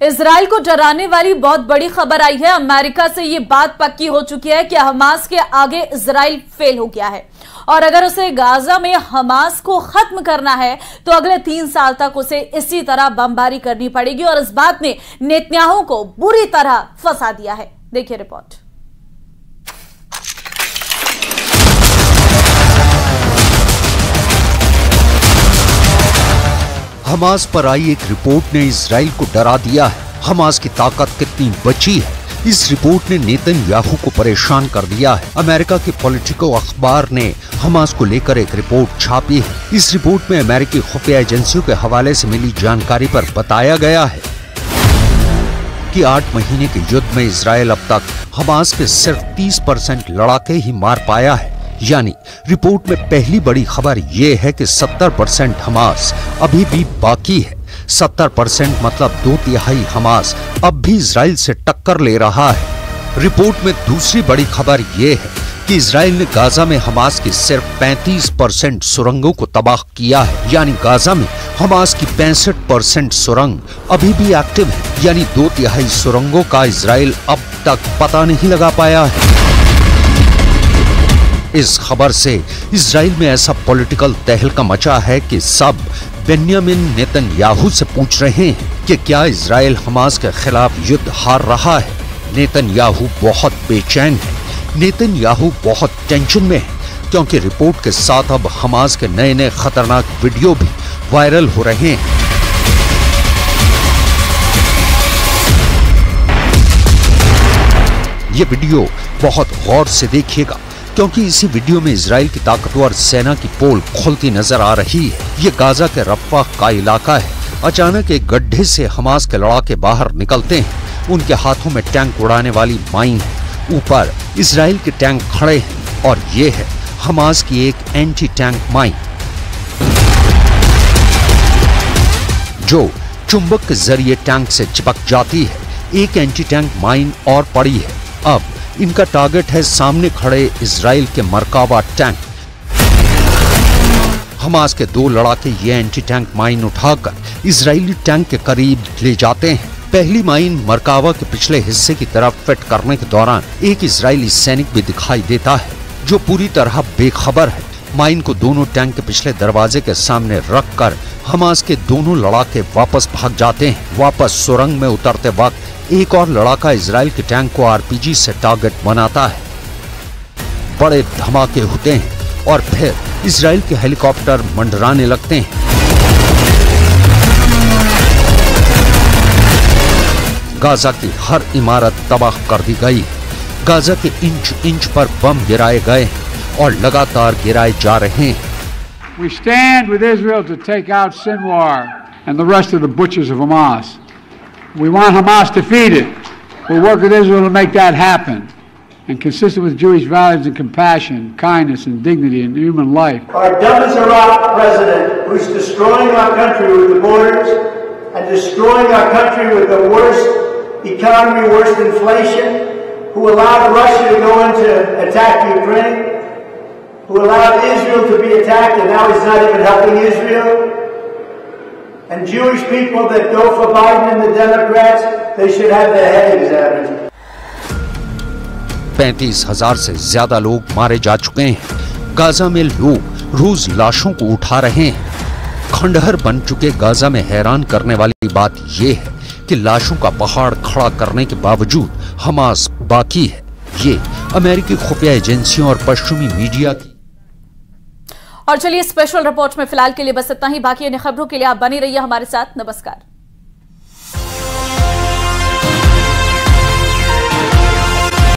Israel को डराने वाली बहुत बड़ी खबर आई है। अमेरिका से ये बात पक्की हो चुकी है कि हमास के आगे इजराइल फेल हो गया है और अगर उसे गाजा में हमास को खत्म करना है तो अगले 3 साल तक उसे इसी तरह बमबारी करनी पड़ेगी और इस बात ने नेतन्याहू को बुरी तरह फंसा दिया है। देखिए रिपोर्ट। हमास पर आई एक रिपोर्ट ने इजराइल को डरा दिया है। हमास की ताकत कितनी बची है, इस रिपोर्ट ने नेतन्याहू को परेशान कर दिया है। अमेरिका के पॉलिटिको अखबार ने हमास को लेकर एक रिपोर्ट छापी है। इस रिपोर्ट में अमेरिकी खुफिया एजेंसियों के हवाले से मिली जानकारी पर बताया गया है कि 8 महीने के युद्ध में इजराइल अब तक हमास के सिर्फ 30% लड़ाके ही मार पाया है। यानी रिपोर्ट में पहली बड़ी खबर यह है कि 70% हमास अभी भी बाकी है। 70% मतलब 2/3 हमास अब भी इजराइल से टक्कर ले रहा है। रिपोर्ट में दूसरी बड़ी खबर यह है कि इजराइल ने गाजा में हमास की सिर्फ 35% सुरंगों को तबाह किया है। यानी गाजा में हमास की 65% सुरंग अभी भी एक्टिव है। यानी 2/3 सुरंगों का इजराइल अब तक पता नहीं लगा पाया है। इस खबर से इजराइल में ऐसा पॉलिटिकल तहलका मचा है कि सब बेन्यामिन नेतन्याहू से पूछ रहे हैं कि क्या इजराइल हमास के खिलाफ युद्ध हार रहा है। नेतन्याहू बहुत बेचैन है, नेतन्याहू बहुत टेंशन में है क्योंकि रिपोर्ट के साथ अब हमास के नए नए खतरनाक वीडियो भी वायरल हो रहे हैं। ये वीडियो बहुत गौर से देखिएगा क्योंकि इसी वीडियो में इजराइल की ताकतवर सेना की पोल खुलती नजर आ रही है। ये गाजा के रफ़ा का इलाका है। अचानक एक गड्ढे से हमास के लड़ाके बाहर निकलते हैं। उनके हाथों में टैंक उड़ाने वाली माइन है। ऊपर इजराइल के टैंक खड़े हैं और ये है हमास की एक एंटी टैंक माइन जो चुंबक के जरिए टैंक से चिपक जाती है। एक एंटी टैंक माइन और पड़ी है। अब इनका टारगेट है सामने खड़े इजराइल के मरकावा टैंक। हमास के 2 लड़ाके ये एंटी टैंक माइन उठाकर इजरायली टैंक के करीब ले जाते हैं। पहली माइन मरकावा के पिछले हिस्से की तरफ फिट करने के दौरान एक इजरायली सैनिक भी दिखाई देता है जो पूरी तरह बेखबर है। माइन को दोनों टैंक के पिछले दरवाजे के सामने रखकर हमास के दोनों लड़ाके वापस भाग जाते हैं। वापस सुरंग में उतरते वक्त एक और लड़ाका इजराइल के टैंक को आरपीजी से टारगेट बनाता है। बड़े धमाके होते हैं और फिर इजराइल के हेलीकॉप्टर मंडराने लगते हैं। गाजा की हर इमारत तबाह कर दी गई। गाजा के इंच पर बम गिराए गए और लगातार गिराए जा रहे हैं। We stand with Israel to take out Sinwar and the rest of the butchers of Hamas. We want Hamas defeated. We'll work with Israel to make that happen. And consistent with Jewish values and compassion, kindness and dignity and human life. Our dumb as a rock president who's destroying our country with the borders and destroying our country with the worst economy, worst inflation, who allowed Russia to go in to attack Ukraine, who allowed Israel to be attacked and now he's not even helping Israel. And Jewish people that go for Biden and the Democrats, they should have their head examined. 35,000 से ज्यादा लोग मारे जा चुके हैं। Gaza में लोग रोज लाशों को उठा रहे हैं। खंडहर बन चुके गाजा में हैरान करने वाली बात यह है कि लाशों का पहाड़ खड़ा करने के बावजूद हमास बाकी है। ये अमेरिकी खुफिया एजेंसियों और पश्चिमी मीडिया की। और चलिए स्पेशल रिपोर्ट में फिलहाल के लिए बस इतना ही। बाकी अन्य खबरों के लिए आप बने रहिए हमारे साथ। नमस्कार।